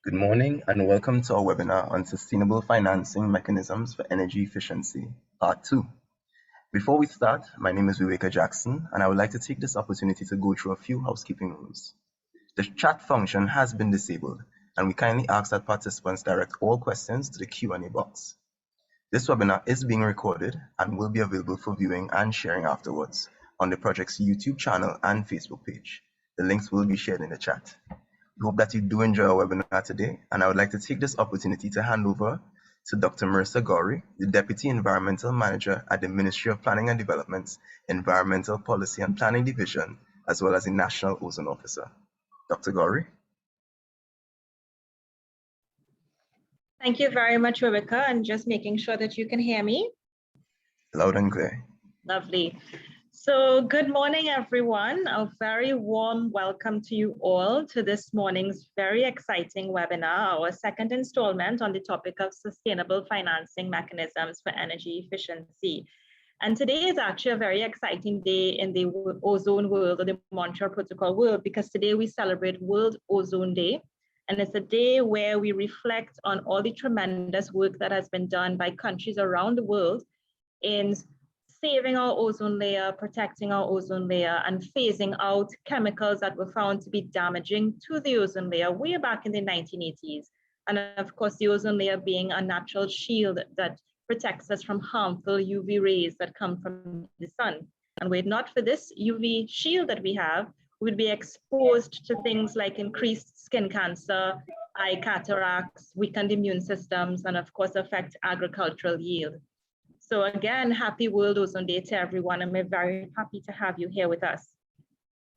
Good morning and welcome to our webinar on Sustainable Financing Mechanisms for Energy Efficiency, Part 2. Before we start, my name is Viveka Jackson and I would like to take this opportunity to go through a few housekeeping rules. The chat function has been disabled and we kindly ask that participants direct all questions to the Q&A box. This webinar is being recorded and will be available for viewing and sharing afterwards on the project's YouTube channel and Facebook page. The links will be shared in the chat. We hope that you do enjoy our webinar today, and I would like to take this opportunity to hand over to Dr. Marissa Gowrie, the Deputy Environmental Manager at the Ministry of Planning and Development's Environmental Policy and Planning Division, as well as the National Ozone Officer. Dr. Gowrie. Thank you very much, Rebecca, and just making sure that you can hear me. Loud and clear. Lovely. So good morning, everyone. A very warm welcome to you all to this morning's very exciting webinar, our second installment on the topic of sustainable financing mechanisms for energy efficiency. And today is actually a very exciting day in the ozone world, or the Montreal Protocol world, because today we celebrate World Ozone Day. And it's a day where we reflect on all the tremendous work that has been done by countries around the world in saving our ozone layer, protecting our ozone layer, and phasing out chemicals that were found to be damaging to the ozone layer way back in the 1980s. And of course, the ozone layer being a natural shield that protects us from harmful UV rays that come from the sun. And were it not for this UV shield that we have, we would be exposed to things like increased skin cancer, eye cataracts, weakened immune systems, and of course affect agricultural yield. So again, happy World Ozone Day to everyone, and we're very happy to have you here with us.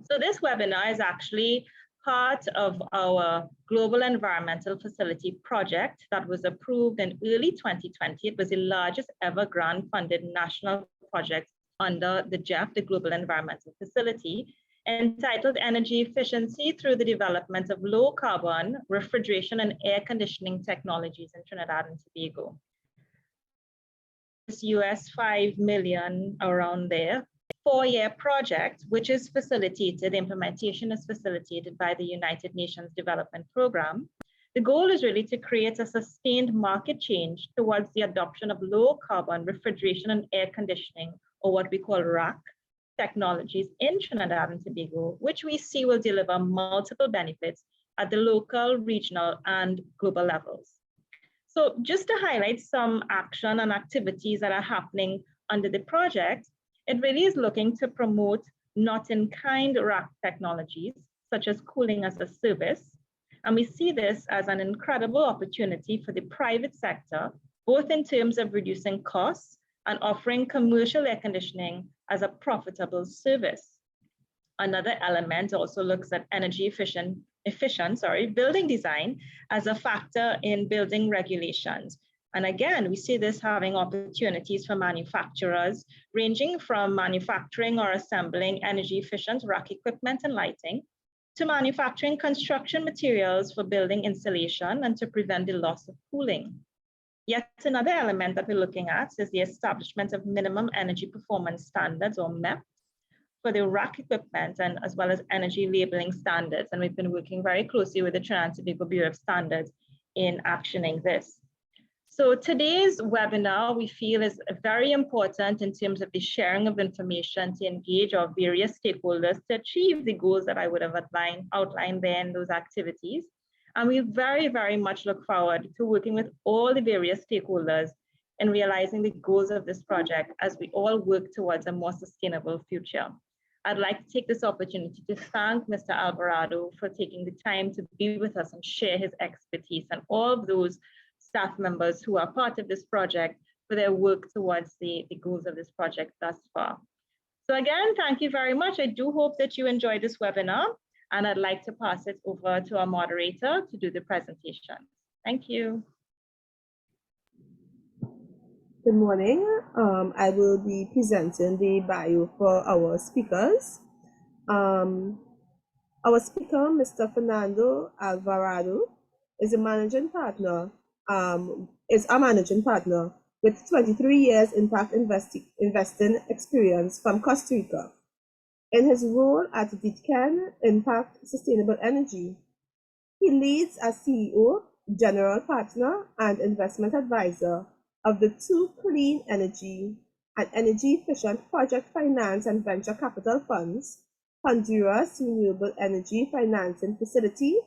So this webinar is actually part of our Global Environmental Facility project that was approved in early 2020. It was the largest ever grant-funded national project under the GEF, the Global Environmental Facility, entitled Energy Efficiency through the Development of Low Carbon Refrigeration and Air Conditioning Technologies in Trinidad and Tobago. US 5 million around there, 4-year project, which is facilitated, implementation is facilitated by the United Nations Development Program. The goal is really to create a sustained market change towards the adoption of low carbon refrigeration and air conditioning, or what we call RAC, technologies in Trinidad and Tobago, which we see will deliver multiple benefits at the local, regional, and global levels. So just to highlight some action and activities that are happening under the project, it really is looking to promote not-in-kind RAC technologies, such as cooling as a service. And we see this as an incredible opportunity for the private sector, both in terms of reducing costs and offering commercial air conditioning as a profitable service. Another element also looks at energy efficient building design as a factor in building regulations. And again, we see this having opportunities for manufacturers, ranging from manufacturing or assembling energy efficient rack equipment and lighting, to manufacturing construction materials for building insulation and to prevent the loss of cooling. Yet another element that we're looking at is the establishment of minimum energy performance standards, or MEP, for the rack equipment, and as well as energy labeling standards. And we've been working very closely with the Trinidad and Tobago Bureau of Standards in actioning this. So today's webinar, we feel, is very important in terms of the sharing of information to engage our various stakeholders to achieve the goals that I would have outlined there in those activities. And we very, very much look forward to working with all the various stakeholders in realizing the goals of this project as we all work towards a more sustainable future. I'd like to take this opportunity to thank Mr. Alvarado for taking the time to be with us and share his expertise, and all of those staff members who are part of this project for their work towards the goals of this project thus far. So again, thank you very much. I do hope that you enjoyed this webinar, and I'd like to pass it over to our moderator to do the presentation. Thank you. Good morning. I will be presenting the bio for our speakers. Our speaker, Mr. Fernando Alvarado, is a managing partner with 23 years impact investing experience from Costa Rica. In his role at DITCAN Impact Sustainable Energy, He leads as CEO, general partner, and investment advisor of the two clean energy and energy efficient project finance and venture capital funds, Honduras Renewable Energy Financing Facility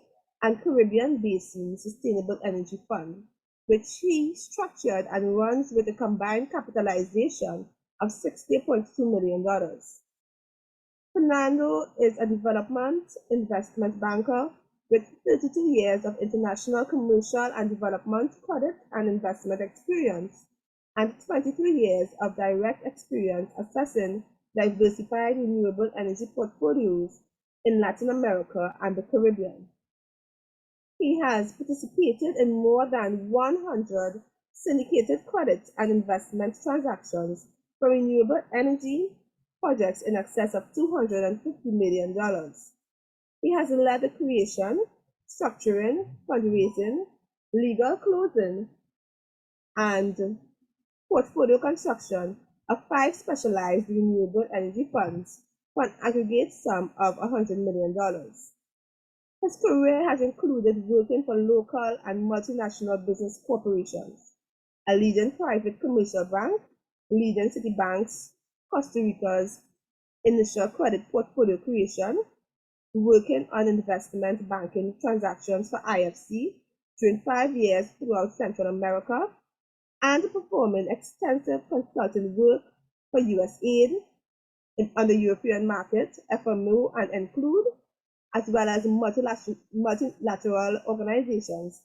and Caribbean Basin Sustainable Energy Fund, which he structured and runs with a combined capitalization of $60.2 million. Fernando is a development investment banker with 32 years of international commercial and development credit and investment experience and 23 years of direct experience assessing diversified renewable energy portfolios in Latin America and the Caribbean. He has participated in more than 100 syndicated credit and investment transactions for renewable energy projects in excess of $250 million. He has led the creation, structuring, fundraising, legal closing, and portfolio construction of 5 specialized renewable energy funds for an aggregate sum of $100 million. His career has included working for local and multinational business corporations, a leading private commercial bank, leading Citibank's Costa Rica's initial credit portfolio creation, working on investment banking transactions for IFC during 5 years throughout Central America, and performing extensive consulting work for USAID on the European market, FMO and Include, as well as multilateral organizations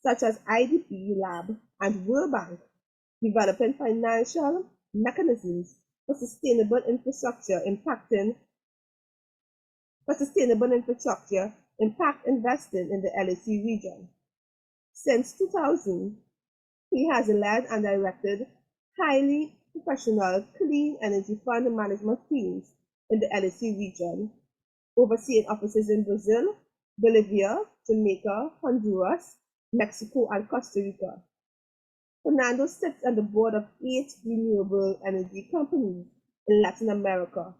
such as IDP Lab and World Bank, developing financial mechanisms for sustainable infrastructure impact investing in the LAC region. Since 2000, he has led and directed highly professional clean energy fund management teams in the LAC region, overseeing offices in Brazil, Bolivia, Jamaica, Honduras, Mexico, and Costa Rica. Fernando sits on the board of 8 renewable energy companies in Latin America.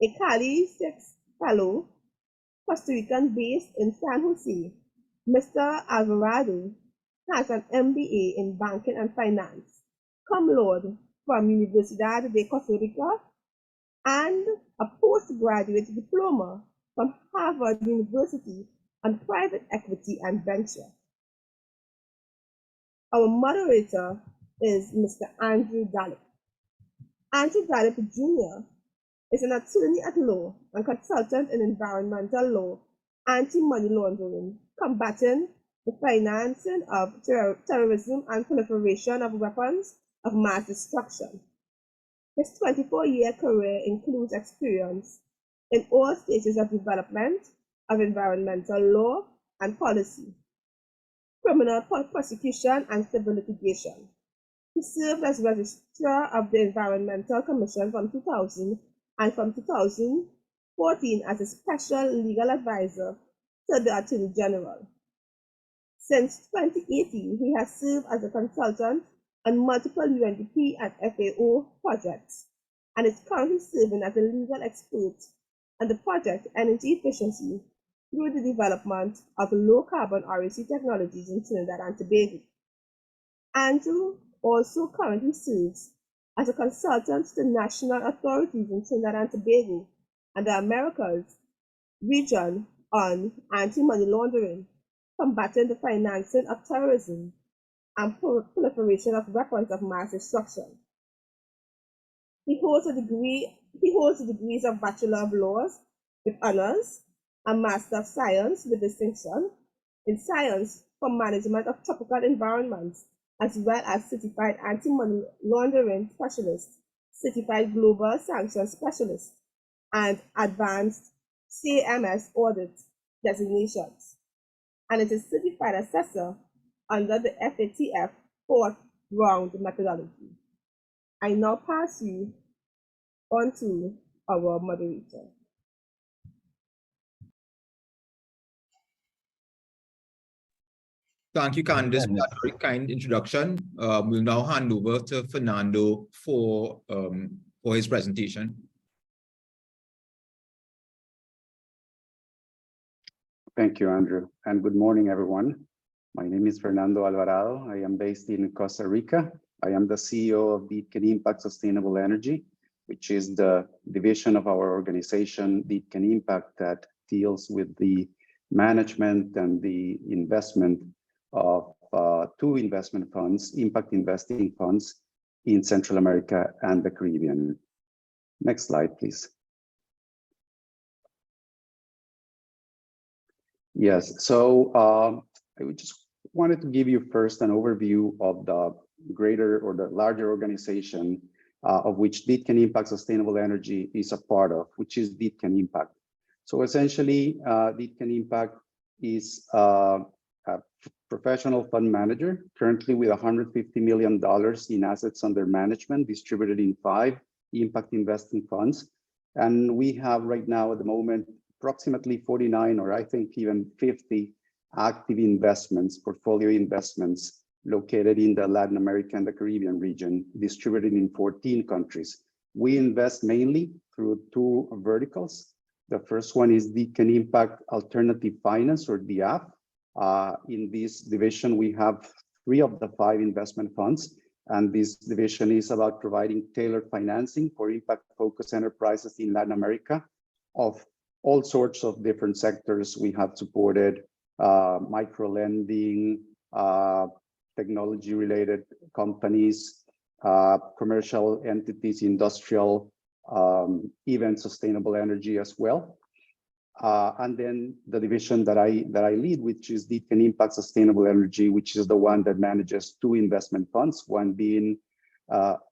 A Cali 6 fellow, Costa Rican based in San Jose, Mr. Alvarado has an MBA in banking and finance, cum laude from Universidad de Costa Rica, and a postgraduate diploma from Harvard University on private equity and venture. Our moderator is Mr. Andrew Dallip. Andrew Dallip Jr. is an attorney at law and consultant in environmental law, anti-money laundering, combating the financing of terrorism and proliferation of weapons of mass destruction. His 24-year career includes experience in all stages of development of environmental law and policy, criminal prosecution, and civil litigation. He served as Registrar of the Environmental Commission from 2000 and from 2014 as a special legal advisor to the Attorney General. Since 2018, he has served as a consultant on multiple UNDP and FAO projects and is currently serving as a legal expert on the project Energy Efficiency through the development of low-carbon REC technologies in Trinidad and Tobago. Andrew also currently serves as a consultant to national authorities in Trinidad and Tobago and the Americas region on anti-money laundering, combating the financing of terrorism, and proliferation of weapons of mass destruction. He holds the degrees of Bachelor of Laws with honors, a Master of Science with distinction in Science for Management of Tropical Environments, as well as Certified Anti-Money Laundering Specialist, Certified Global Sanctions Specialist, and Advanced CMS Audit designations, and is a Certified Assessor under the FATF 4th round methodology. I now pass you on to our moderator. Thank you, Candice, for that very kind introduction. We'll now hand over to Fernando for his presentation. Thank you, Andrew, and good morning, everyone. My name is Fernando Alvarado. I am based in Costa Rica. I am the CEO of Deep Can Impact Sustainable Energy, which is the division of our organization, Deep Can Impact, that deals with the management and the investment of two investment funds, impact investing funds in Central America and the Caribbean. Next slide, please. Yes, so I just wanted to give you first an overview of the greater or the larger organization of which Deep Can Impact Sustainable Energy is a part of, which is Deep Can Impact. So essentially, Deep Can Impact is a professional fund manager, currently with $150 million in assets under management, distributed in 5 impact investing funds. And we have right now at the moment, approximately 49, or I think even 50 active investments, portfolio investments located in the Latin America and the Caribbean region, distributed in 14 countries. We invest mainly through 2 verticals. The first one is Deep Can Impact Alternative Finance, or DIAF. In this division, we have 3 of the 5 investment funds, and this division is about providing tailored financing for impact-focused enterprises in Latin America of all sorts of different sectors. We have supported micro-lending, technology-related companies, commercial entities, industrial, even sustainable energy as well. And then the division that I lead, which is Deep Can Impact Sustainable Energy, which is the one that manages 2 investment funds, one being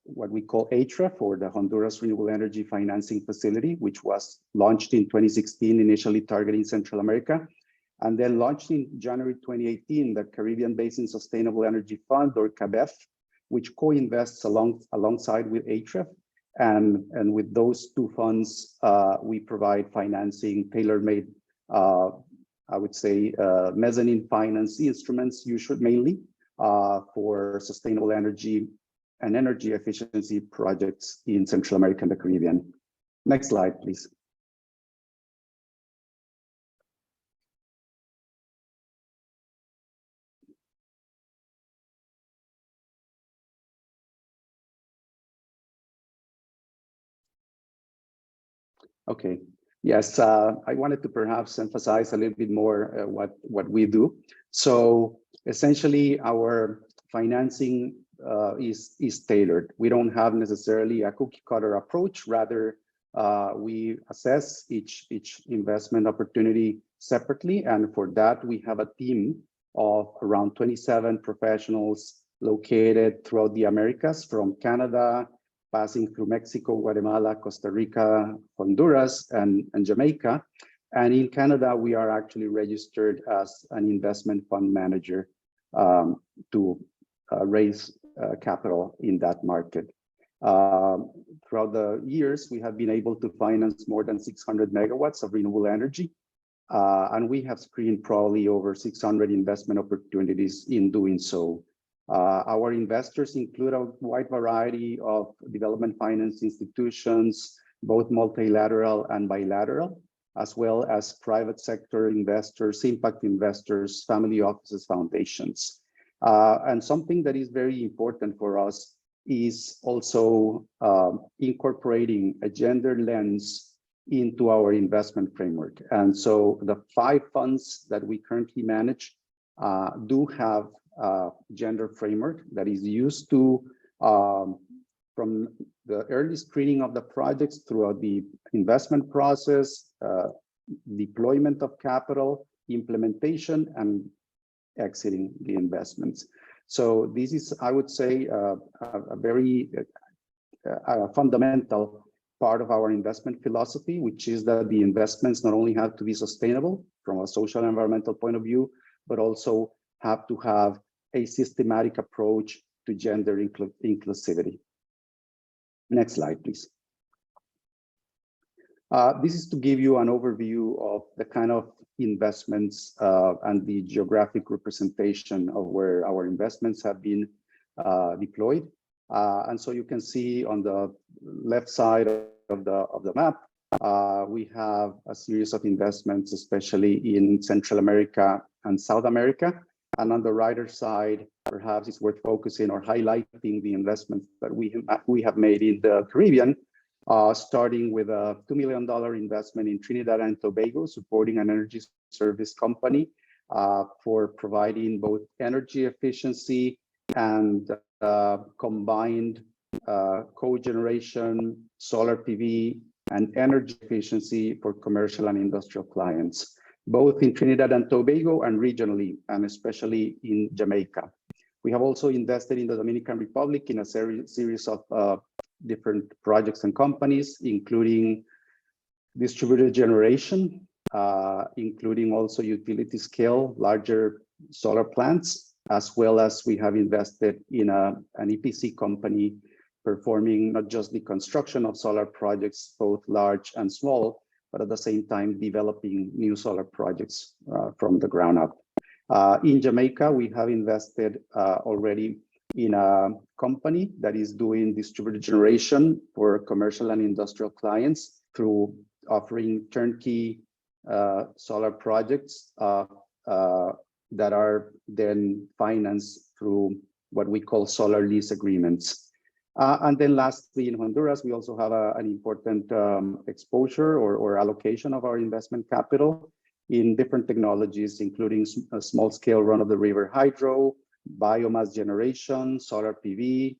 what we call HREF, or the Honduras Renewable Energy Financing Facility, which was launched in 2016, initially targeting Central America, and then launched in January 2018, the Caribbean Basin Sustainable Energy Fund, or CABEF, which co-invests alongside with HREF. And with those 2 funds, we provide financing, tailor-made, I would say, mezzanine finance instruments, usually mainly for sustainable energy and energy efficiency projects in Central America and the Caribbean. Next slide, please. Okay. Yes, I wanted to perhaps emphasize a little bit more what we do. So essentially, our financing is tailored. We don't have necessarily a cookie cutter approach. Rather, we assess each investment opportunity separately, and for that we have a team of around 27 professionals located throughout the Americas, from Canada, passing through Mexico, Guatemala, Costa Rica, Honduras, and Jamaica. And in Canada, we are actually registered as an investment fund manager to raise capital in that market. Throughout the years, we have been able to finance more than 600 megawatts of renewable energy, and we have screened probably over 600 investment opportunities in doing so. Our investors include a wide variety of development finance institutions, both multilateral and bilateral, as well as private sector investors, impact investors, family offices, foundations. And something that is very important for us is also incorporating a gender lens into our investment framework. And so the 5 funds that we currently manage do have a gender framework that is used to, from the early screening of the projects throughout the investment process, deployment of capital, implementation, and exiting the investments. So this is, I would say, a very fundamental part of our investment philosophy, which is that the investments not only have to be sustainable from a social and environmental point of view, but also have to have a systematic approach to gender inclusivity. Next slide, please. This is to give you an overview of the kind of investments and the geographic representation of where our investments have been deployed. And so you can see on the left side of the map, We have a series of investments, especially in Central America and South America. And on the right side, perhaps it's worth focusing or highlighting the investments that we have made in the Caribbean, starting with a $2 million investment in Trinidad and Tobago, supporting an energy service company for providing both energy efficiency and combined cogeneration, solar PV, and energy efficiency for commercial and industrial clients, both in Trinidad and Tobago and regionally, and especially in Jamaica. We have also invested in the Dominican Republic in a series of different projects and companies, including distributed generation, including also utility scale, larger solar plants, as well as we have invested in an EPC company performing not just the construction of solar projects, both large and small, but at the same time developing new solar projects from the ground up. In Jamaica, we have invested already in a company that is doing distributed generation for commercial and industrial clients through offering turnkey solar projects that are then financed through what we call solar lease agreements. And then lastly, in Honduras, we also have an important exposure or allocation of our investment capital in different technologies, including a small-scale run-of-the-river hydro, biomass generation, solar PV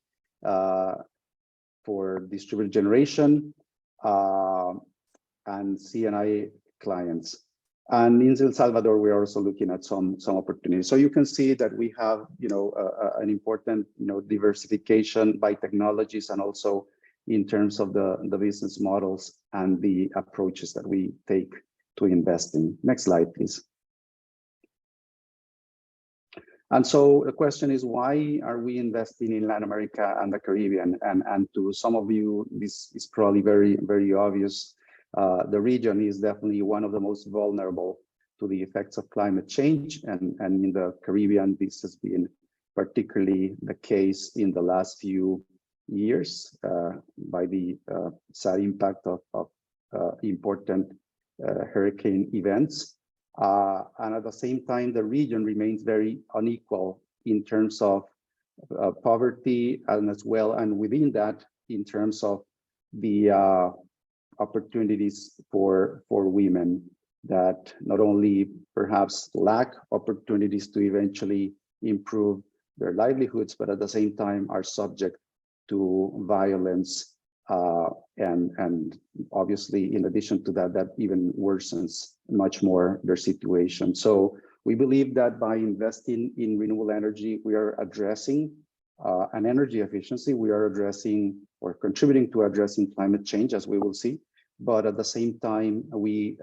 for distributed generation, and C&I clients. And in El Salvador, we are also looking at some opportunities. So you can see that we have, an important, diversification by technologies and also in terms of the business models and the approaches that we take to invest in. Next slide, please. And so the question is, why are we investing in Latin America and the Caribbean? And to some of you, this is probably very, very obvious. The region is definitely one of the most vulnerable to the effects of climate change. And in the Caribbean, this has been particularly the case in the last few years by the sad impact of important hurricane events. And at the same time, the region remains very unequal in terms of poverty and as well, and within that, in terms of the opportunities for women that not only perhaps lack opportunities to eventually improve their livelihoods, but at the same time are subject to violence. And obviously, in addition to that, that even worsens much more their situation. So we believe that by investing in renewable energy, we are addressing an energy efficiency, we are addressing or contributing to addressing climate change, as we will see. But at the same time, we,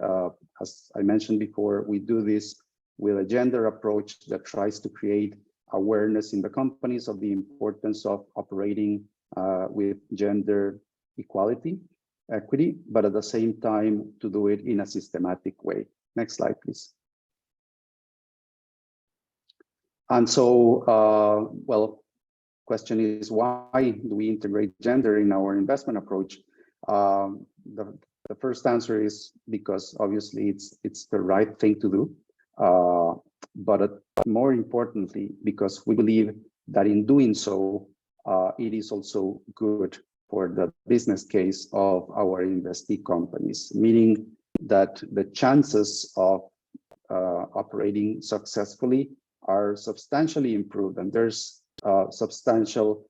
as I mentioned before, we do this with a gender approach that tries to create awareness in the companies of the importance of operating with gender equality, equity, but at the same time to do it in a systematic way. Next slide, please. And so, well, question is, why do we integrate gender in our investment approach? The first answer is because obviously it's the right thing to do, but more importantly, because we believe that in doing so, it is also good for the business case of our investee companies, meaning that the chances of operating successfully are substantially improved. And there's substantial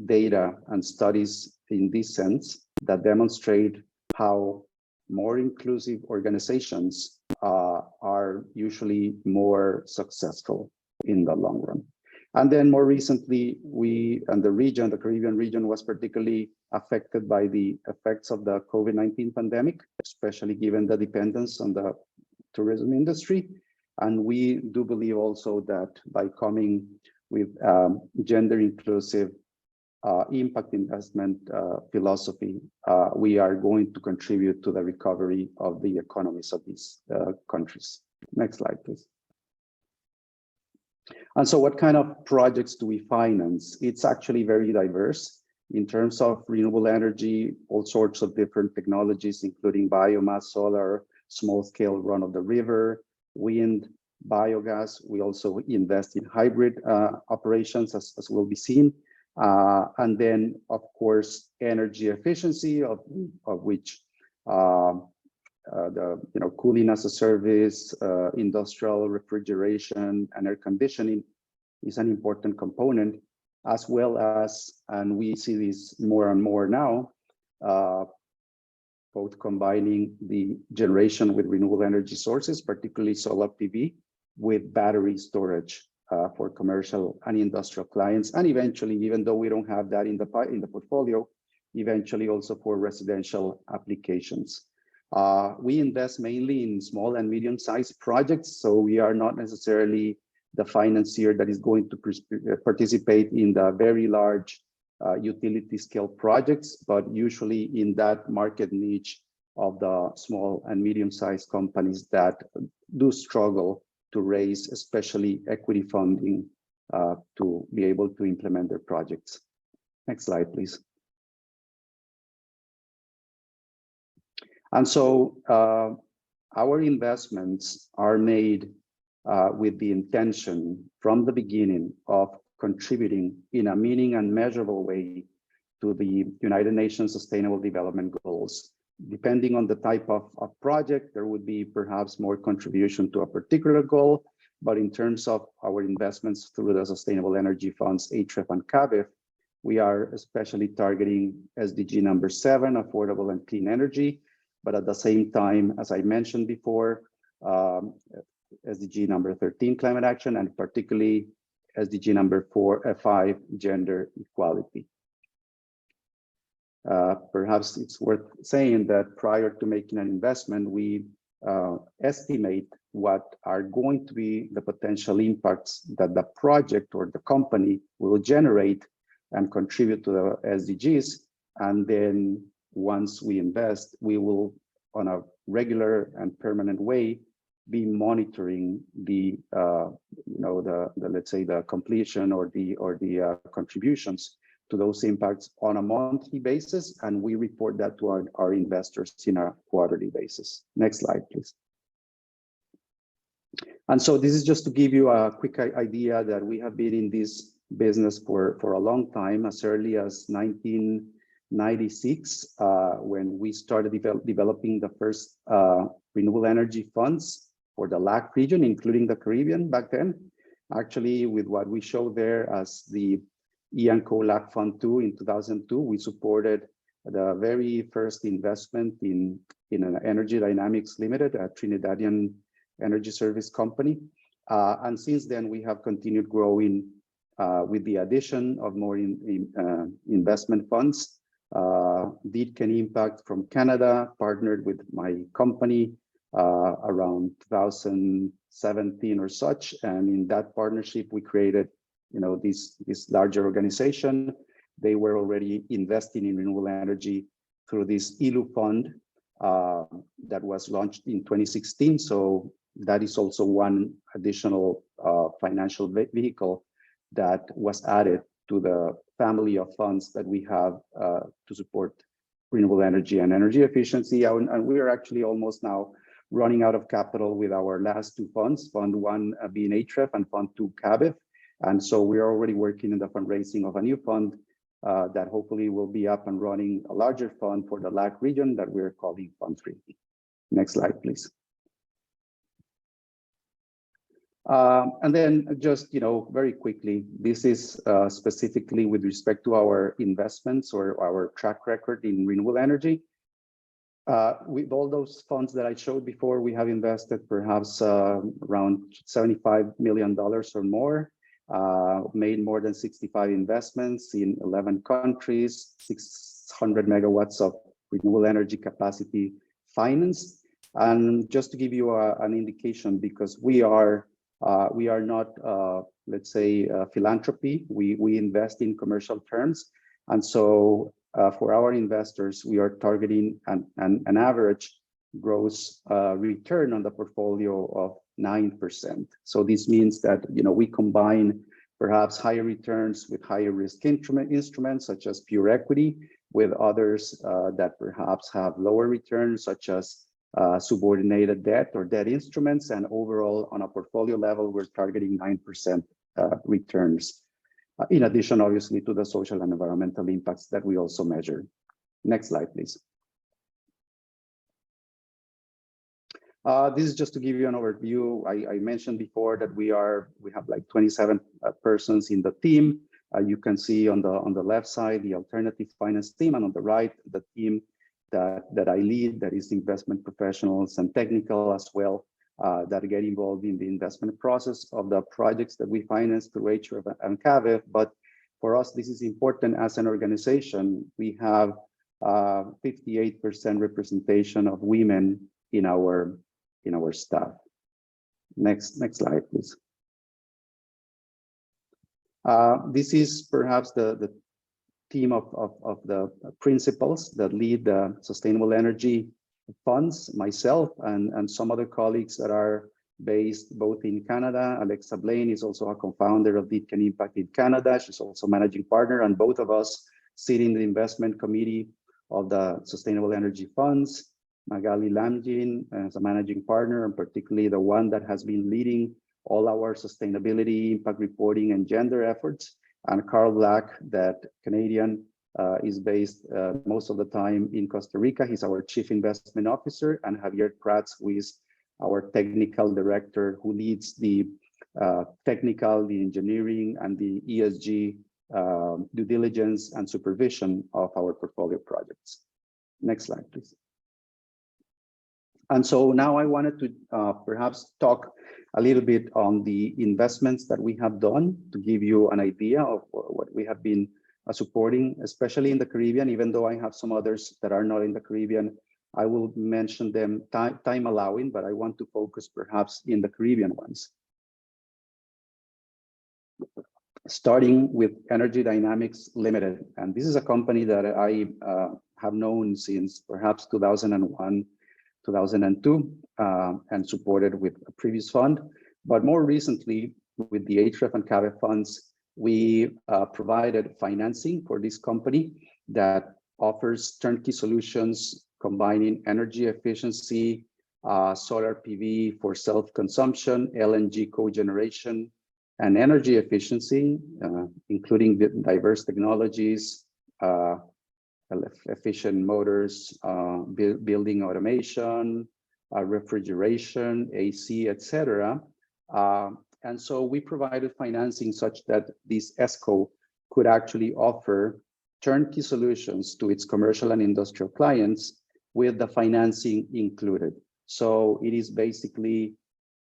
data and studies in this sense that demonstrate how more inclusive organizations are usually more successful in the long run. And then more recently, we and the region, the Caribbean region, was particularly affected by the effects of the COVID-19 pandemic, especially given the dependence on the tourism industry. And we do believe also that by coming with gender inclusive impact investment philosophy, we are going to contribute to the recovery of the economies of these countries. Next slide, please. And so what kind of projects do we finance? It's actually very diverse. In terms of renewable energy, all sorts of different technologies, including biomass, solar, small-scale run-of-the-river, wind, biogas. We also invest in hybrid operations, as will be seen. And then, of course, energy efficiency, of which the cooling as a service, industrial refrigeration, and air conditioning is an important component, as well as, and we see this more and more now, both combining the generation with renewable energy sources, particularly solar PV, with battery storage for commercial and industrial clients, and eventually, even though we don't have that in the portfolio, eventually also for residential applications. We invest mainly in small and medium-sized projects, so we are not necessarily the financier that is going to participate in the very large utility scale projects, but usually in that market niche of the small and medium-sized companies that do struggle to raise, especially equity funding, to be able to implement their projects. Next slide, please. And so our investments are made with the intention from the beginning of contributing in a meaning and measurable way to the United Nations Sustainable Development Goals. Depending on the type of project, there would be perhaps more contribution to a particular goal, but in terms of our investments through the Sustainable Energy Funds, HREF and CABIF, we are especially targeting SDG number 7, affordable and clean energy, but at the same time, as I mentioned before, SDG number 13, climate action, and particularly SDG number 5, gender equality. Perhaps it's worth saying that prior to making an investment, we estimate what are going to be the potential impacts that the project or the company will generate and contribute to the SDGs. And then once we invest, we will, on a regular and permanent way, be monitoring the let's say the completion or the contributions to those impacts on a monthly basis, and we report that to our investors in a quarterly basis. Next slide, please. And so this is just to give you a quick idea that we have been in this business for a long time, as early as 1996, when we started developing the first renewable energy funds for the LAC region, including the Caribbean back then. Actually, with what we show there as the E&Co LAC Fund 2 in 2002, we supported the very first investment in an Energy Dynamics Limited, a Trinidadian energy service company. And since then, we have continued growing with the addition of more investment funds. Deedken Impact from Canada partnered with my company around 2017 or such, and in that partnership we created this larger organization. They were already investing in renewable energy through this ILU fund that was launched in 2016. So that is also one additional financial vehicle that was added to the family of funds that we have to support renewable energy and energy efficiency. And we are actually almost now running out of capital with our last two funds, Fund 1 being HREF and Fund 2 CABIF. And so we are already working in the fundraising of a new fund that hopefully will be up and running, a larger fund for the LAC region that we're calling Fund 3. Next slide, please. And then just, very quickly, this is specifically with respect to our investments or our track record in renewable energy. With all those funds that I showed before, we have invested perhaps around $75 million or more, made more than 65 investments in 11 countries, 600 megawatts of renewable energy capacity financed. And just to give you an indication, because we are not, let's say, philanthropy, we invest in commercial terms. And so for our investors, we are targeting an average gross return on the portfolio of 9%. So this means that we combine perhaps higher returns with higher risk instruments such as pure equity, with others that perhaps have lower returns such as subordinated debt or debt instruments. And overall, on a portfolio level, we're targeting 9% returns. In addition, obviously, to the social and environmental impacts that we also measure. Next slide, please. This is just to give you an overview. I mentioned before that we have like 27 persons in the team. You can see on the left side the alternative finance team, and on the right the team that I lead, that is investment professionals and technical as well, that get involved in the investment process of the projects that we finance through HREF and CAVEF. But for us, this is important as an organization. We have 58% representation of women in our staff. Next slide, please. This is perhaps the team of the principals that lead the sustainable energy funds, myself and some other colleagues that are based both in Canada. Alexa Blaine is also a co-founder of Deep Can Impact in Canada. She's also managing partner, and both of us sit in the investment committee of the sustainable energy funds. Magali Lamjin as a managing partner, and particularly the one that has been leading all our sustainability, impact reporting, and gender efforts. And Carl Black, that Canadian, is based most of the time in Costa Rica. He's our Chief Investment Officer, and Javier Prats, who is our Technical Director, who leads the technical, the engineering, and the ESG due diligence and supervision of our portfolio projects. Next slide, please. And so now I wanted to perhaps talk a little bit on the investments that we have done to give you an idea of what we have been supporting, especially in the Caribbean. Even though I have some others that are not in the Caribbean, I will mention them time allowing, but I want to focus perhaps in the Caribbean ones. Starting with Energy Dynamics Limited. And this is a company that I have known since perhaps 2001, 2002, and supported with a previous fund. But more recently, with the HREF and CAVEF funds, we provided financing for this company that offers turnkey solutions combining energy efficiency, solar PV for self-consumption, LNG cogeneration, and energy efficiency, including diverse technologies, efficient motors, building automation, refrigeration, AC, etc. And so we provided financing such that this ESCO could actually offer turnkey solutions to its commercial and industrial clients with the financing included. So it is basically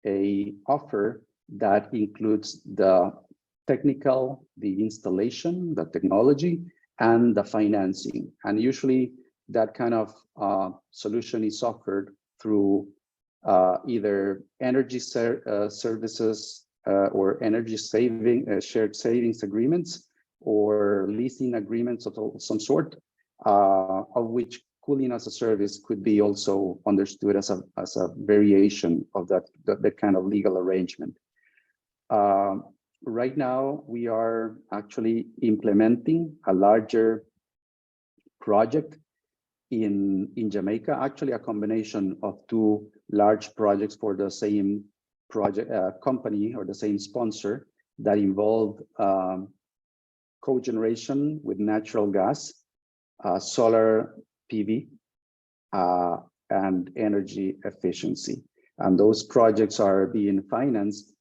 an offer that includes the technical, the installation, the technology, and the financing. And usually that kind of solution is offered through either energy services or energy saving, shared savings agreements, or leasing agreements of some sort, of which cooling as a service could be also understood as a variation of that kind of legal arrangement. Right now, we are actually implementing a larger project in Jamaica, actually a combination of two large projects for the same project company or the same sponsor that involved cogeneration with natural gas, solar PV, and energy efficiency. And those projects are being financed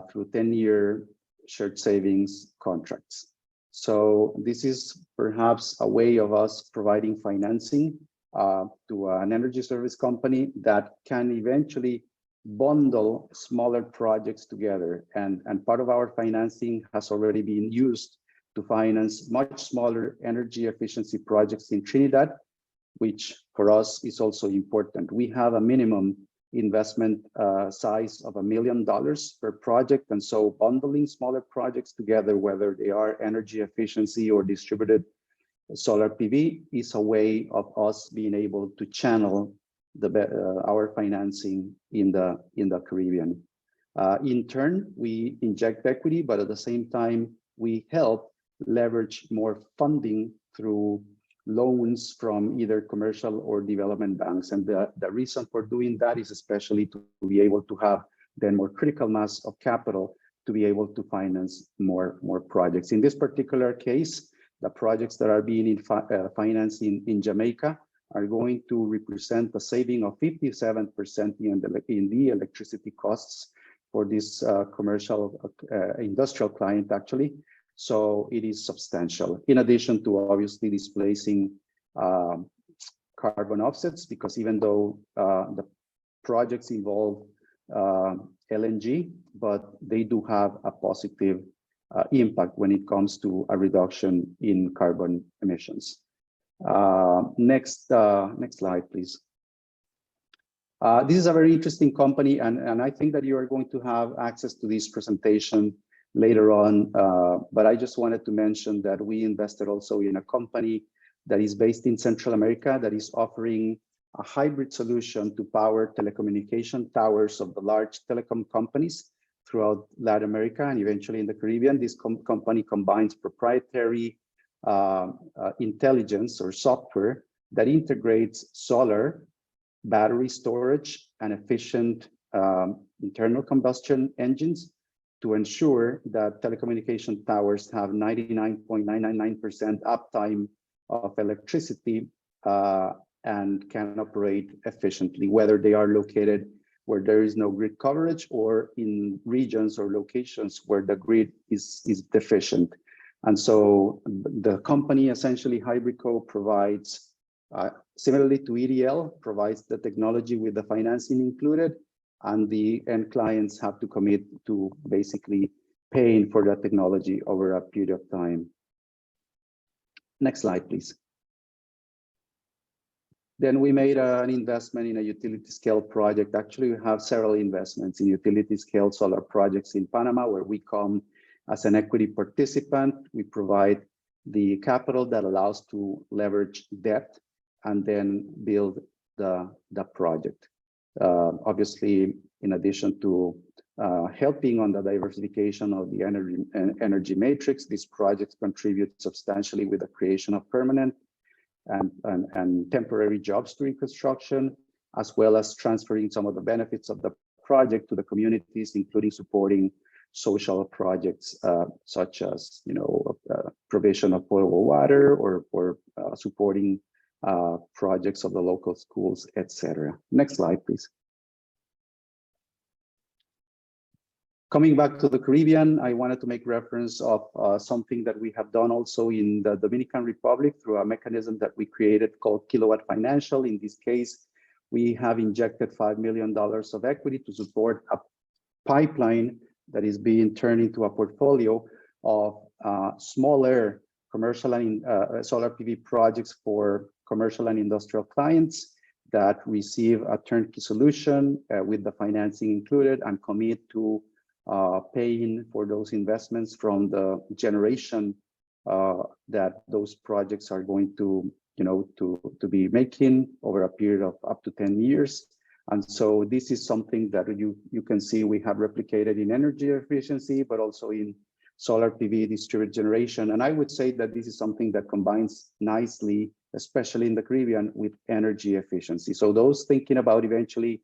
through 10-year shared savings contracts. So this is perhaps a way of us providing financing to an energy service company that can eventually bundle smaller projects together. And part of our financing has already been used to finance much smaller energy efficiency projects in Trinidad, which for us is also important. We have a minimum investment size of $1 million per project. And so bundling smaller projects together, whether they are energy efficiency or distributed solar PV, is a way of us being able to channel our financing in the Caribbean. In turn, we inject equity, but at the same time, we help leverage more funding through loans from either commercial or development banks. And the reason for doing that is especially to be able to have then more critical mass of capital to be able to finance more projects. In this particular case, the projects that are being financed in Jamaica are going to represent a saving of 57% in the electricity costs for this commercial industrial client, actually. So it is substantial, in addition to obviously displacing carbon offsets, because even though the projects involve LNG, but they do have a positive impact when it comes to a reduction in carbon emissions. Next slide, please. This is a very interesting company, and I think that you are going to have access to this presentation later on, but I just wanted to mention that we invested also in a company that is based in Central America that is offering a hybrid solution to power telecommunication towers of the large telecom companies throughout Latin America and eventually in the Caribbean. This company combines proprietary intelligence or software that integrates solar, battery storage, and efficient internal combustion engines to ensure that telecommunication towers have 99.999% uptime of electricity and can operate efficiently, whether they are located where there is no grid coverage or in regions or locations where the grid is deficient. And so the company, essentially Hybrico, provides, similarly to EDL, provides the technology with the financing included, and the end clients have to commit to basically paying for that technology over a period of time. Next slide, please. Then we made an investment in a utility scale project. Actually, we have several investments in utility scale solar projects in Panama, where we come as an equity participant. We provide the capital that allows to leverage debt and then build the project. Obviously, in addition to helping on the diversification of the energy matrix, these projects contribute substantially with the creation of permanent and temporary jobs during construction, as well as transferring some of the benefits of the project to the communities, including supporting social projects such as, provision of potable water or supporting projects of the local schools, etc. Next slide, please. Coming back to the Caribbean, I wanted to make reference of something that we have done also in the Dominican Republic through a mechanism that we created called Kilowatt Financial. In this case, we have injected $5 million of equity to support a pipeline that is being turned into a portfolio of smaller commercial and solar PV projects for commercial and industrial clients that receive a turnkey solution with the financing included and commit to paying for those investments from the generation that those projects are going to be making over a period of up to 10 years. And so this is something that you can see we have replicated in energy efficiency, but also in solar PV distributed generation. And I would say that this is something that combines nicely, especially in the Caribbean, with energy efficiency. So those thinking about eventually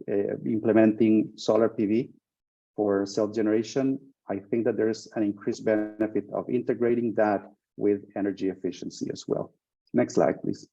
implementing solar PV for self-generation, I think that there's an increased benefit of integrating that with energy efficiency as well. Next slide, please.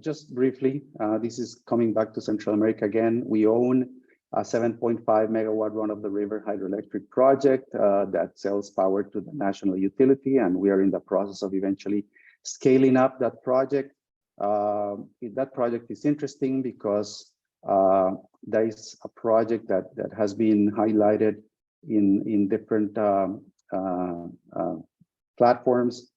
Just briefly, this is coming back to Central America again. We own a 7.5 megawatt run-of-the-river hydroelectric project that sells power to the national utility, and we are in the process of eventually scaling up that project. That project is interesting because there is a project that has been highlighted in different platforms,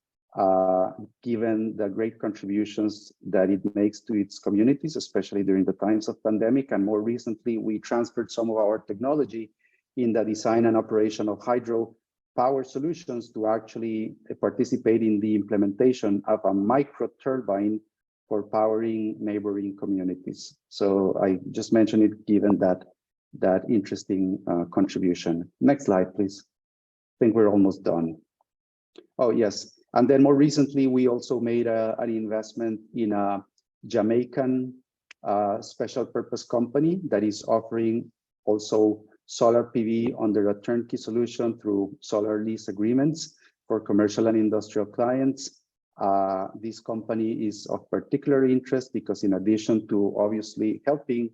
given the great contributions that it makes to its communities, especially during the times of pandemic. And more recently, we transferred some of our technology in the design and operation of hydro power solutions to actually participate in the implementation of a micro turbine for powering neighboring communities. So I just mentioned it given that interesting contribution. Next slide, please. I think we're almost done. Oh, yes. And then more recently, we also made an investment in a Jamaican special purpose company that is offering also solar PV under a turnkey solution through solar lease agreements for commercial and industrial clients. This company is of particular interest because in addition to obviously helping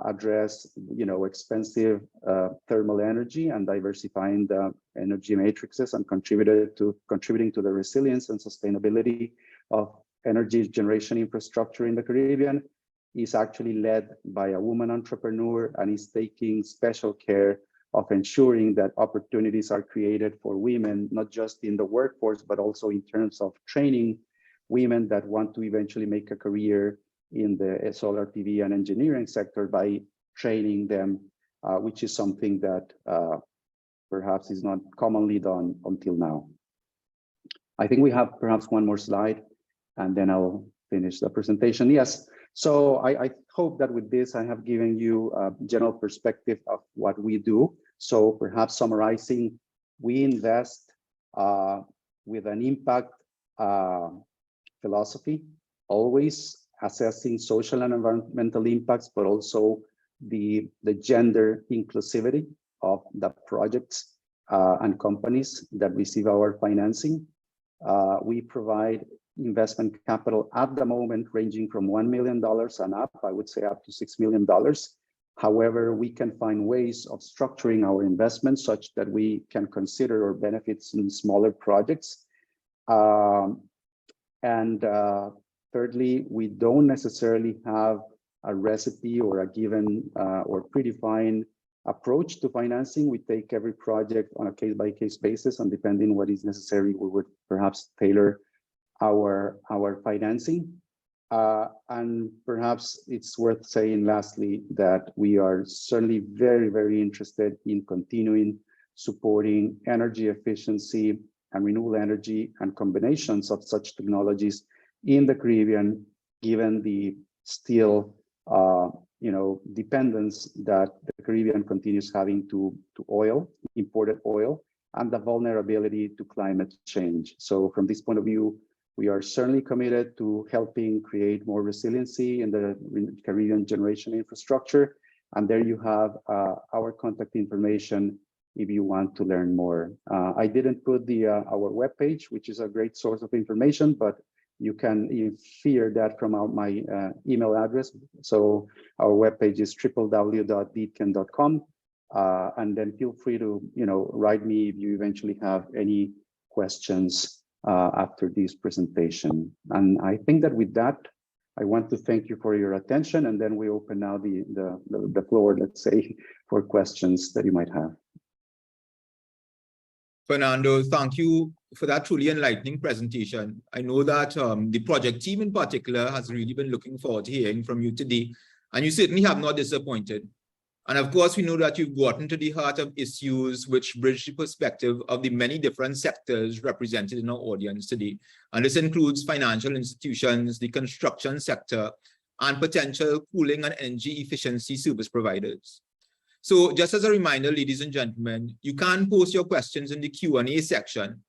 address, expensive thermal energy and diversifying the energy matrices and contributing to the resilience and sustainability of energy generation infrastructure in the Caribbean, is actually led by a woman entrepreneur and is taking special care of ensuring that opportunities are created for women, not just in the workforce, but also in terms of training women that want to eventually make a career in the solar PV and engineering sector by training them, which is something that perhaps is not commonly done until now. I think we have perhaps one more slide, and then I'll finish the presentation. Yes, so I hope that with this, I have given you a general perspective of what we do. So perhaps summarizing, we invest with an impact philosophy, always assessing social and environmental impacts, but also the gender inclusivity of the projects and companies that receive our financing. We provide investment capital at the moment ranging from $1 million and up, I would say up to $6 million. However, we can find ways of structuring our investments such that we can consider or benefits in smaller projects. Thirdly, we don't necessarily have a recipe or a given or predefined approach to financing. We take every project on a case-by-case basis, and depending what is necessary, we would perhaps tailor our financing. And perhaps it's worth saying lastly that we are certainly very, very interested in continuing supporting energy efficiency and renewable energy and combinations of such technologies in the Caribbean, given the still dependence that the Caribbean continues having to oil, imported oil, and the vulnerability to climate change. So from this point of view, we are certainly committed to helping create more resiliency in the Caribbean generation infrastructure. And there you have our contact information if you want to learn more. I didn't put our webpage, which is a great source of information, but you can infer that from my email address. So our webpage is www.deedken.com. And then feel free to write me if you eventually have any questions after this presentation. And I think that with that, I want to thank you for your attention, and then we open now the floor, let's say, for questions that you might have. Fernando, thank you for that truly enlightening presentation. I know that the project team in particular has really been looking forward to hearing from you today, and you certainly have not disappointed. And of course, we know that you've gotten to the heart of issues which bridge the perspective of the many different sectors represented in our audience today. And this includes financial institutions, the construction sector, and potential cooling and energy efficiency service providers. So just as a reminder, ladies and gentlemen, you can post your questions in the Q&A section,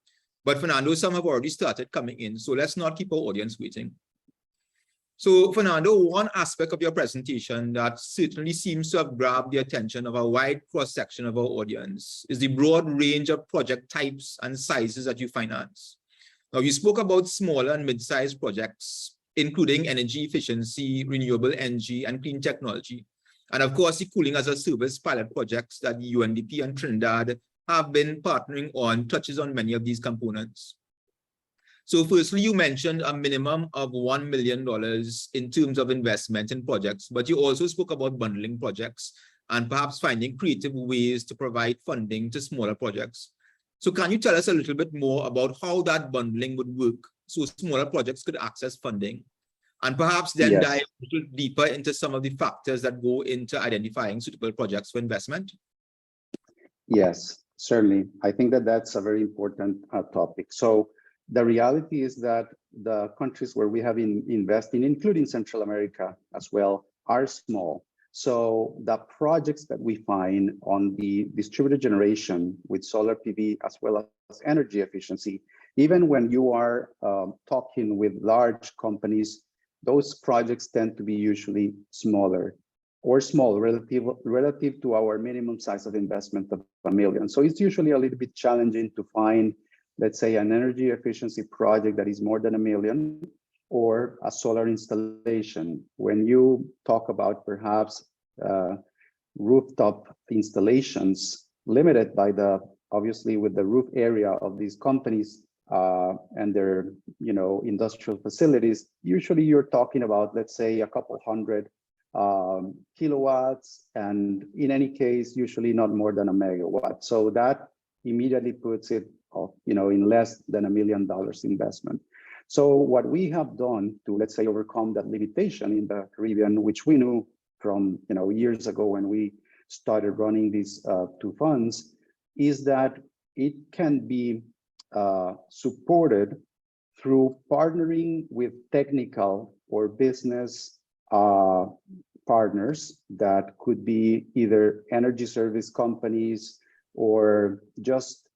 but Fernando, some have already started coming in, so let's not keep our audience waiting. So Fernando, one aspect of your presentation that certainly seems to have grabbed the attention of a wide cross-section of our audience is the broad range of project types and sizes that you finance. Now, you spoke about smaller and mid-sized projects, including energy efficiency, renewable energy, and clean technology. And of course, the cooling as a service pilot projects that the UNDP and Trinidad have been partnering on touches on many of these components. So firstly, you mentioned a minimum of $1 million in terms of investment in projects, but you also spoke about bundling projects and perhaps finding creative ways to provide funding to smaller projects. So can you tell us a little bit more about how that bundling would work so smaller projects could access funding? And perhaps then dive a little deeper into some of the factors that go into identifying suitable projects for investment? Yes, certainly. I think that that's a very important topic. So the reality is that the countries where we have been investing, including Central America as well, are small. So the projects that we find on the distributed generation with solar PV as well as energy efficiency, even when you are talking with large companies, those projects tend to be usually smaller or small relative to our minimum size of investment of $1 million. So it's usually a little bit challenging to find, let's say, an energy efficiency project that is more than $1 million, or a solar installation. When you talk about perhaps rooftop installations limited by obviously with the roof area of these companies and their industrial facilities, usually you're talking about, let's say, a couple hundred kilowatts, and in any case, usually not more than a megawatt. So that immediately puts it in less than $1 million investment. So what we have done to, let's say, overcome that limitation in the Caribbean, which we knew from years ago when we started running these two funds, is that it can be supported through partnering with technical or business partners that could be either energy service companies or just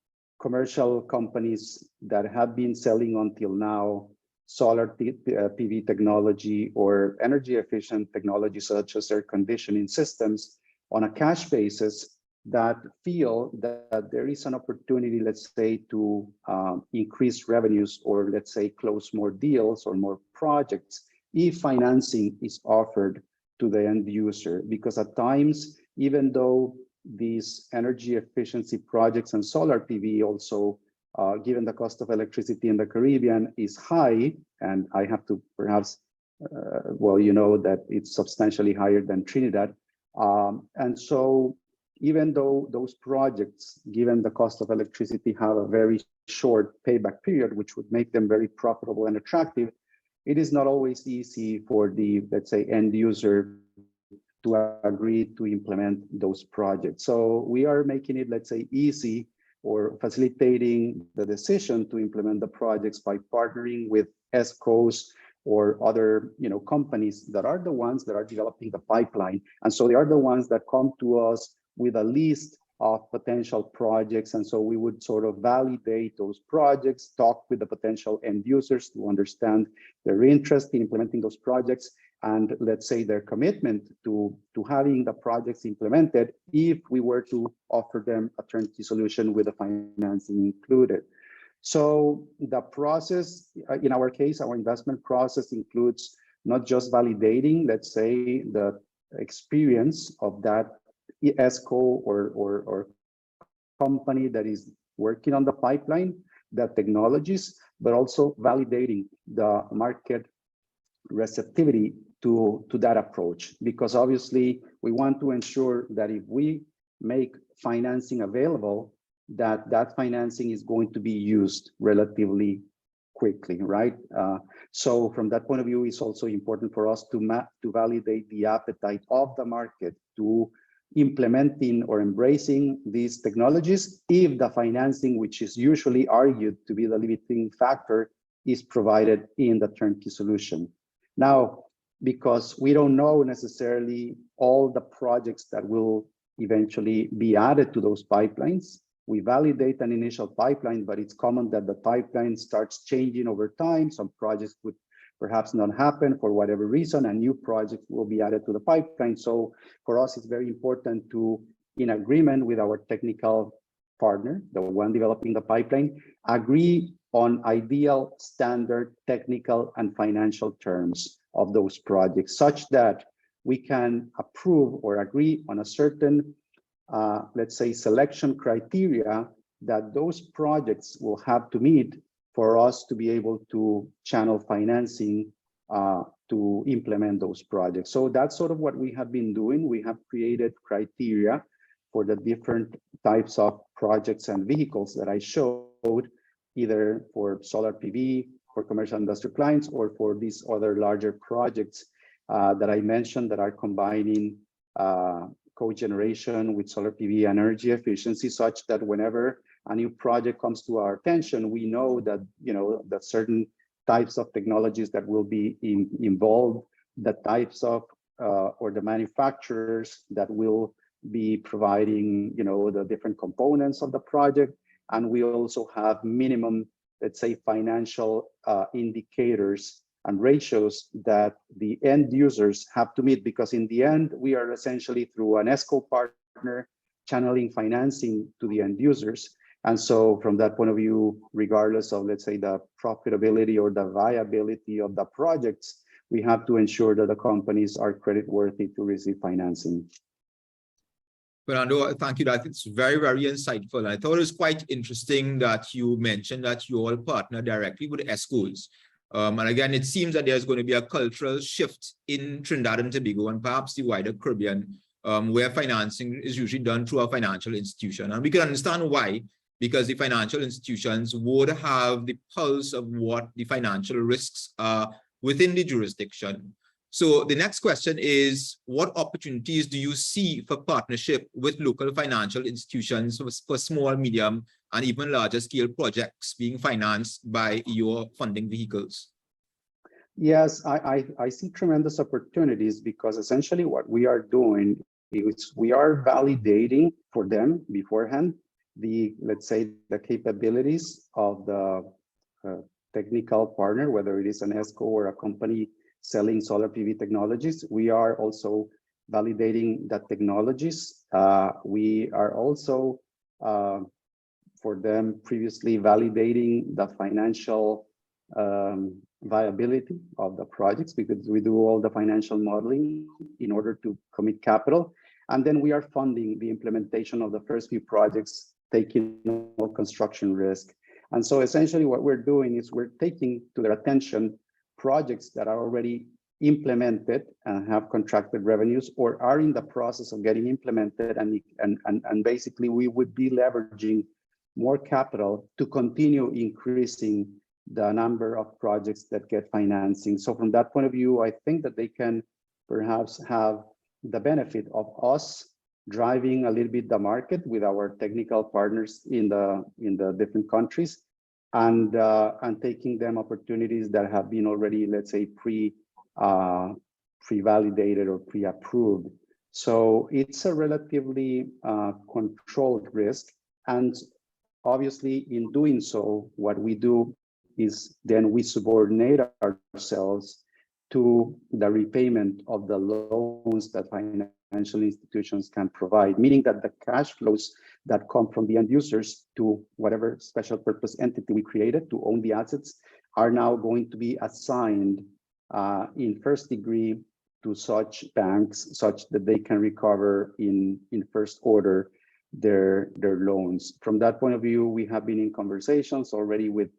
commercial companies that have been selling until now solar PV technology or energy efficient technology such as air conditioning systems on a cash basis, that feel that there is an opportunity, let's say, to increase revenues or, let's say, close more deals or more projects if financing is offered to the end user. Because at times, even though these energy efficiency projects and solar PV also, given the cost of electricity in the Caribbean is high, and I have to perhaps, that it's substantially higher than Trinidad. And so even though those projects, given the cost of electricity, have a very short payback period, which would make them very profitable and attractive, it is not always easy for the, let's say, end user to agree to implement those projects. So we are making it, let's say, easy or facilitating the decision to implement the projects by partnering with ESCOs or other companies that are the ones that are developing the pipeline. And so they are the ones that come to us with a list of potential projects. And so we would sort of validate those projects, talk with the potential end users to understand their interest in implementing those projects, and let's say their commitment to having the projects implemented if we were to offer them a turnkey solution with the financing included. So the process, in our case, our investment process includes not just validating, let's say, the experience of that ESCO or company that is working on the pipeline, the technologies, but also validating the market receptivity to that approach. Because obviously we want to ensure that if we make financing available, that financing is going to be used relatively quickly, right? So from that point of view, it's also important for us to validate the appetite of the market to implementing or embracing these technologies if the financing, which is usually argued to be the limiting factor, is provided in the turnkey solution. Now, because we don't know necessarily all the projects that will eventually be added to those pipelines, we validate an initial pipeline, but it's common that the pipeline starts changing over time. Some projects would perhaps not happen for whatever reason, and new projects will be added to the pipeline. So for us, it's very important to, in agreement with our technical partner, the one developing the pipeline, agree on ideal standard technical and financial terms of those projects, such that we can approve or agree on a certain, let's say, selection criteria that those projects will have to meet for us to be able to channel financing to implement those projects. So that's sort of what we have been doing. We have created criteria for the different types of projects and vehicles that I showed, either for solar PV, for commercial industrial clients, or for these other larger projects that I mentioned that are combining cogeneration with solar PV and energy efficiency, such that whenever a new project comes to our attention, we know that, that certain types of technologies that will be involved, the types of or the manufacturers that will be providing, the different components of the project. And we also have minimum, let's say, financial indicators and ratios that the end users have to meet, because in the end, we are essentially through an ESCO partner channeling financing to the end users. And so from that point of view, regardless of, let's say, the profitability or the viability of the projects, we have to ensure that the companies are creditworthy to receive financing. Fernando, thank you. That it's very, very insightful. I thought it was quite interesting that you mentioned that you all partner directly with ESCOs. And again, it seems that there's going to be a cultural shift in Trinidad and Tobago and perhaps the wider Caribbean, where financing is usually done through a financial institution. And we can understand why, because the financial institutions would have the pulse of what the financial risks are within the jurisdiction. So the next question is, what opportunities do you see for partnership with local financial institutions for small, medium, and even larger scale projects being financed by your funding vehicles? Yes, I see tremendous opportunities, because essentially what we are doing is we are validating for them beforehand let's say, the capabilities of the technical partner, whether it is an ESCO or a company selling solar PV technologies. We are also validating the technologies. We are also, for them, previously validating the financial viability of the projects, because we do all the financial modeling in order to commit capital. And then we are funding the implementation of the first few projects, taking no construction risk. And so essentially what we're doing is we're taking to their attention projects that are already implemented and have contracted revenues, or are in the process of getting implemented, and basically we would be leveraging more capital to continue increasing the number of projects that get financing. So from that point of view, I think that they can perhaps have the benefit of us driving a little bit the market with our technical partners in the different countries, and taking them opportunities that have been already, let's say, pre-validated or pre-approved. So it's a relatively controlled risk. And obviously in doing so, what we do is then we subordinate ourselves to the repayment of the loans that financial institutions can provide, meaning that the cash flows that come from the end users to whatever special purpose entity we created to own the assets are now going to be assigned in first degree to such banks, such that they can recover in first order their loans. From that point of view, we have been in conversations already with,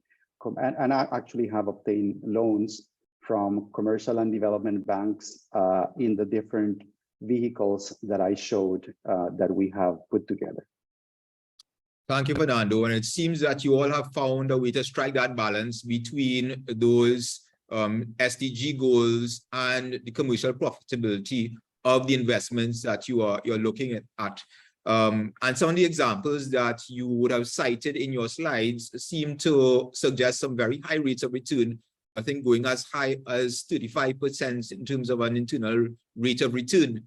and I actually have obtained loans from commercial and development banks in the different vehicles that I showed that we have put together. Thank you, Fernando. And it seems that you all have found a way to strike that balance between those SDG goals and the commercial profitability of the investments that you're looking at. And some of the examples that you would have cited in your slides seem to suggest some very high rates of return, I think going as high as 35% in terms of an internal rate of return.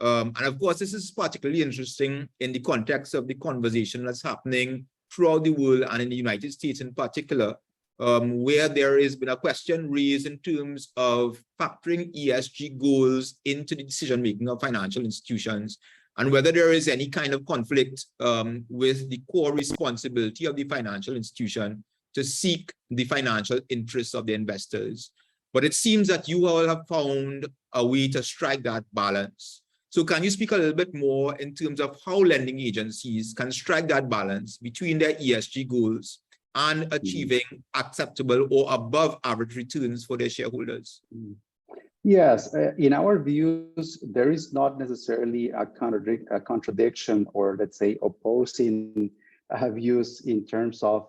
And of course, this is particularly interesting in the context of the conversation that's happening throughout the world and in the United States in particular, where there has been a question raised in terms of factoring ESG goals into the decision-making of financial institutions, and whether there is any kind of conflict with the core responsibility of the financial institution to seek the financial interests of the investors. But it seems that you all have found a way to strike that balance. So can you speak a little bit more in terms of how lending agencies can strike that balance between their ESG goals and achieving acceptable or above average returns for their shareholders? Yes, in our views, there is not necessarily a contradiction or, let's say, opposing views in terms of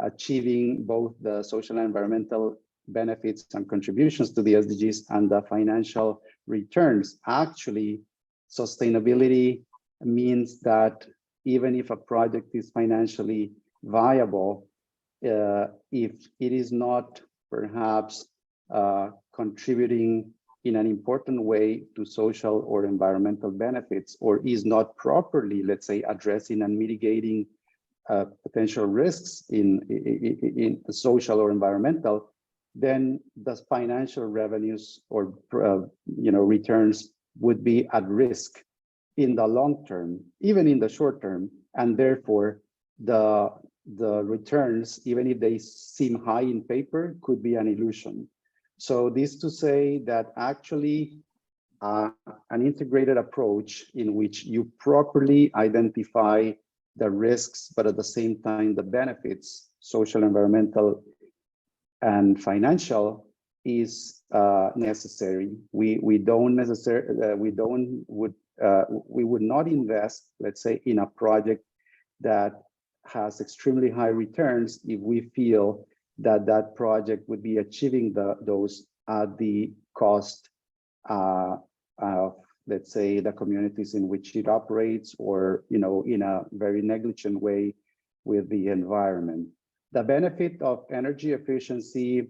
achieving both the social and environmental benefits and contributions to the SDGs and the financial returns. Actually, sustainability means that even if a project is financially viable, if it is not perhaps contributing in an important way to social or environmental benefits, or is not properly, let's say, addressing and mitigating potential risks in social or environmental, then the financial revenues or returns would be at risk in the long term, even in the short term, and therefore the returns, even if they seem high in paper, could be an illusion. So this to say that actually an integrated approach in which you properly identify the risks, but at the same time the benefits, social, environmental, and financial, is necessary. We would not invest, let's say, in a project that has extremely high returns if we feel that that project would be achieving those at the cost of, let's say, the communities in which it operates, or in a very negligent way with the environment. The benefit of energy efficiency,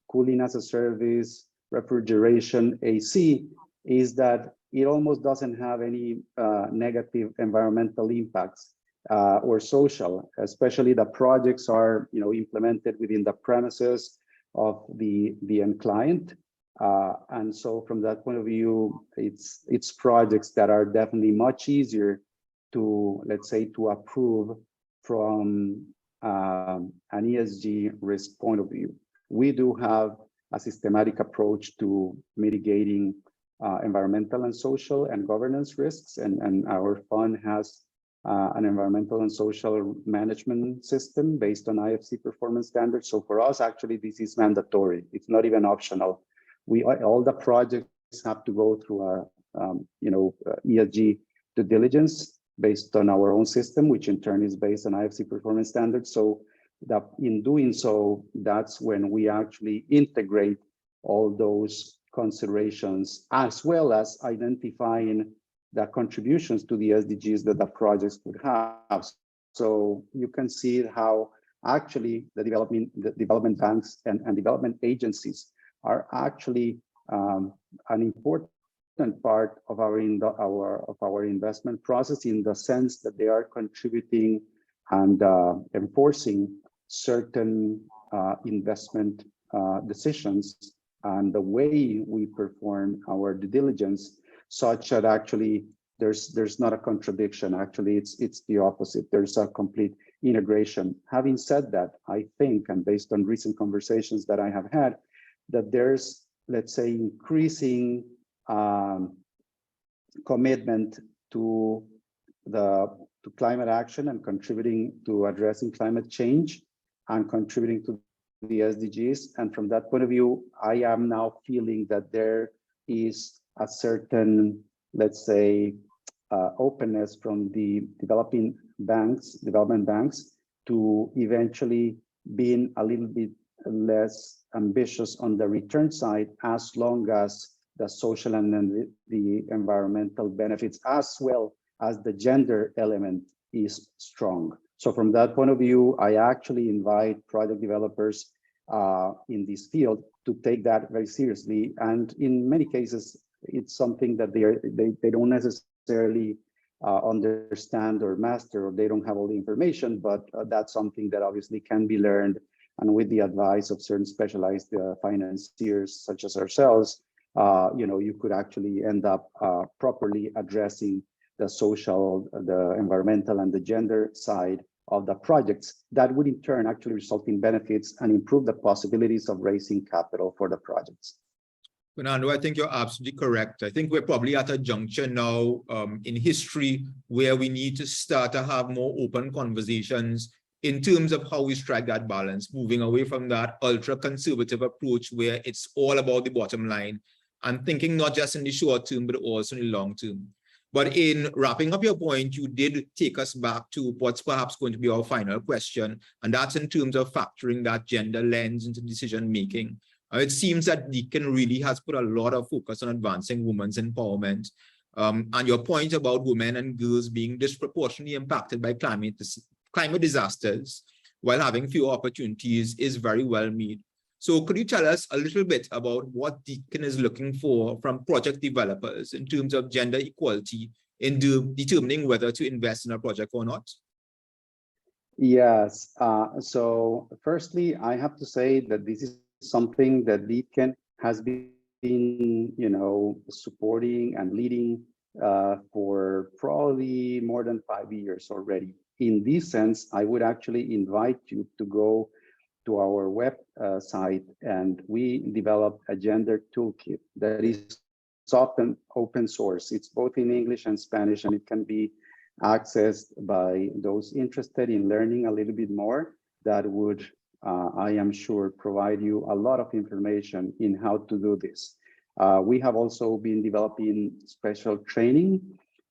cooling as a service, refrigeration, AC, is that it almost doesn't have any negative environmental impacts or social, especially the projects are implemented within the premises of the end client. And so from that point of view, it's projects that are definitely much easier to, let's say, to approve from an ESG risk point of view. We do have a systematic approach to mitigating environmental and social and governance risks, and our fund has an environmental and social management system based on IFC performance standards. So for us, actually, this is mandatory. It's not even optional. All the projects have to go through a ESG due diligence based on our own system, which in turn is based on IFC performance standards. So that in doing so, that's when we actually integrate all those considerations, as well as identifying the contributions to the SDGs that the projects would have. So you can see how actually the development banks and development agencies are actually an important part of our investment process, in the sense that they are contributing and enforcing certain investment decisions and the way we perform our due diligence, such that actually there's not a contradiction. Actually, it's the opposite. There's a complete integration. Having said that, I think, and based on recent conversations that I have had, that there's, let's say, increasing commitment to climate action and contributing to addressing climate change and contributing to the SDGs. And from that point of view, I am now feeling that there is a certain, let's say, openness from the development banks to eventually being a little bit less ambitious on the return side, as long as the social and the environmental benefits, as well as the gender element, is strong. So from that point of view, I actually invite project developers in this field to take that very seriously. And in many cases, it's something that they don't necessarily understand or master, or they don't have all the information, but that's something that obviously can be learned. And with the advice of certain specialized financiers such as ourselves, you could actually end up properly addressing the social, the environmental, and the gender side of the projects that would in turn actually result in benefits and improve the possibilities of raising capital for the projects. Fernando, I think you're absolutely correct. I think we're probably at a juncture now in history where we need to start to have more open conversations in terms of how we strike that balance, moving away from that ultra-conservative approach where it's all about the bottom line and thinking not just in the short term, but also in the long term. But in wrapping up your point, you did take us back to what's perhaps going to be our final question, and that's in terms of factoring that gender lens into decision-making. It seems that Deakin really has put a lot of focus on advancing women's empowerment. And your point about women and girls being disproportionately impacted by climate disasters while having fewer opportunities is very well made. So could you tell us a little bit about what Deakin is looking for from project developers in terms of gender equality in determining whether to invest in a project or not? Yes. So firstly, I have to say that this is something that Deakin has been, supporting and leading for probably more than 5 years already. In this sense, I would actually invite you to go to our web site, and we developed a gender toolkit that is open source. It's both in English and Spanish, and it can be accessed by those interested in learning a little bit more. That would, I am sure, provide you a lot of information in how to do this. We have also been developing special training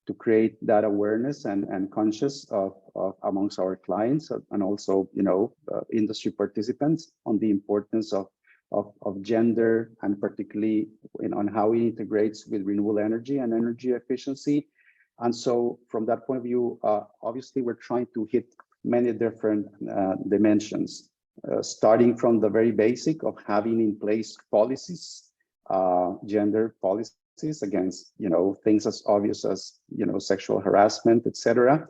to create that awareness and conscious of amongst our clients, and also industry participants on the importance of gender, and particularly on how it integrates with renewable energy and energy efficiency. And so from that point of view, obviously we're trying to hit many different dimensions, starting from the very basic of having in place policies, gender policies against things as obvious as sexual harassment, etc.,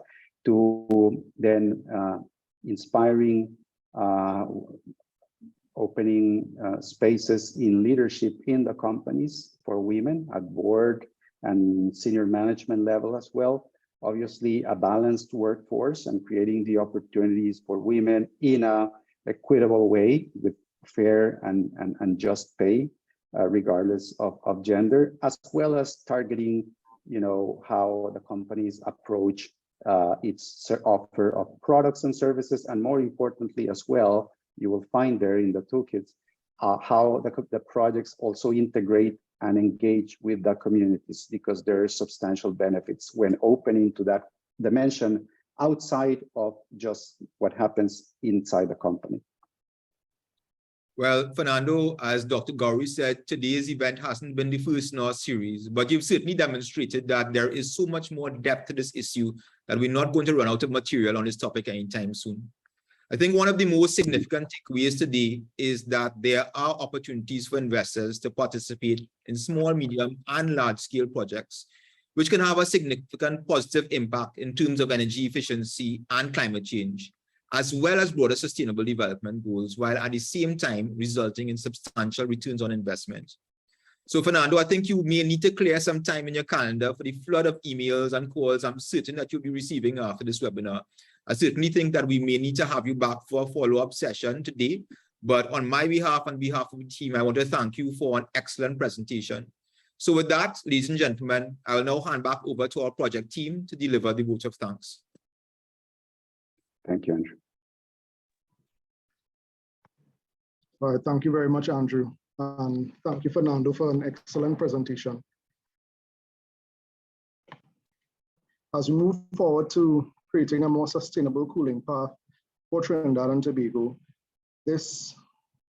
to then inspiring, opening spaces in leadership in the companies for women at board and senior management level as well. Obviously, a balanced workforce and creating the opportunities for women in a equitable way with fair and just pay, regardless of gender, as well as targeting, how the companies approach its offer of products and services, and more importantly as well, you will find there in the toolkits how the projects also integrate and engage with the communities, because there are substantial benefits when opening to that dimension outside of just what happens inside the company. Well, Fernando, as Dr. Gowrie said, today's event hasn't been the first in our series, but you've certainly demonstrated that there is so much more depth to this issue that we're not going to run out of material on this topic anytime soon. I think one of the most significant takeaways today is that there are opportunities for investors to participate in small, medium, and large-scale projects, which can have a significant positive impact in terms of energy efficiency and climate change, as well as broader sustainable development goals, while at the same time resulting in substantial returns on investment. So Fernando, I think you may need to clear some time in your calendar for the flood of emails and calls I'm certain that you'll be receiving after this webinar. I certainly think that we may need to have you back for a follow-up session today, but on my behalf, on behalf of the team, I want to thank you for an excellent presentation. So with that, ladies and gentlemen, I will now hand back over to our project team to deliver the vote of thanks. Thank you, Andrew. All right, thank you very much, Andrew. And thank you, Fernando, for an excellent presentation. As we move forward to creating a more sustainable cooling path for Trinidad and Tobago, this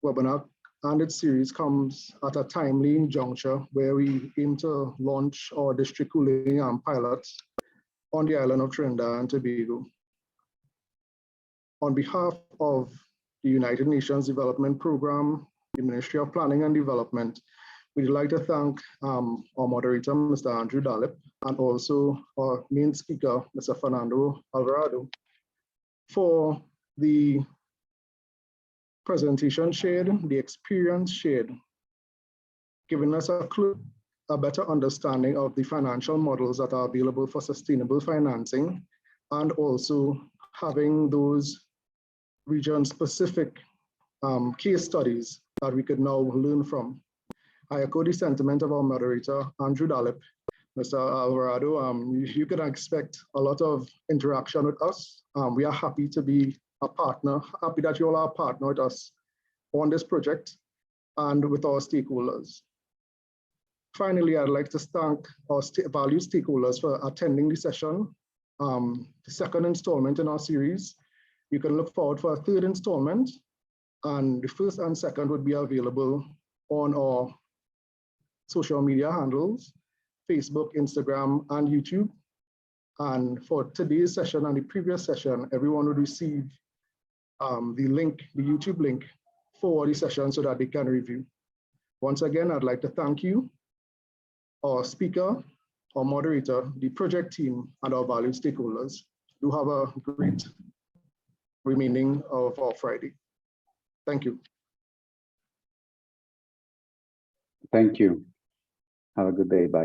webinar and its series comes at a timely juncture where we aim to launch our district cooling pilots on the island of Trinidad and Tobago. On behalf of the United Nations Development Program, the Ministry of Planning and Development, we'd like to thank our moderator, Mr. Andrew Dahlip, and also our main speaker, Mr. Fernando Alvarado, for the presentation shared, the experience shared, giving us a better understanding of the financial models that are available for sustainable financing, and also having those region-specific case studies that we could now learn from. I echo the sentiment of our moderator, Andrew Dahlip. Mr. Alvarado, you can expect a lot of interaction with us. We are happy to be a partner, happy that you all are a partner with us on this project and with our stakeholders. Finally, I'd like to thank our valued stakeholders for attending the session, the second installment in our series. You can look forward for a third installment, and the first and second would be available on our social media handles. Facebook, Instagram, and YouTube. And for today's session and the previous session, everyone would receive the link, the YouTube link for the session so that they can review. Once again, I'd like to thank you, our speaker, our moderator, the project team, and our valued stakeholders. Do have a great remaining of our Friday. Thank you. Thank you. Have a good day. Bye.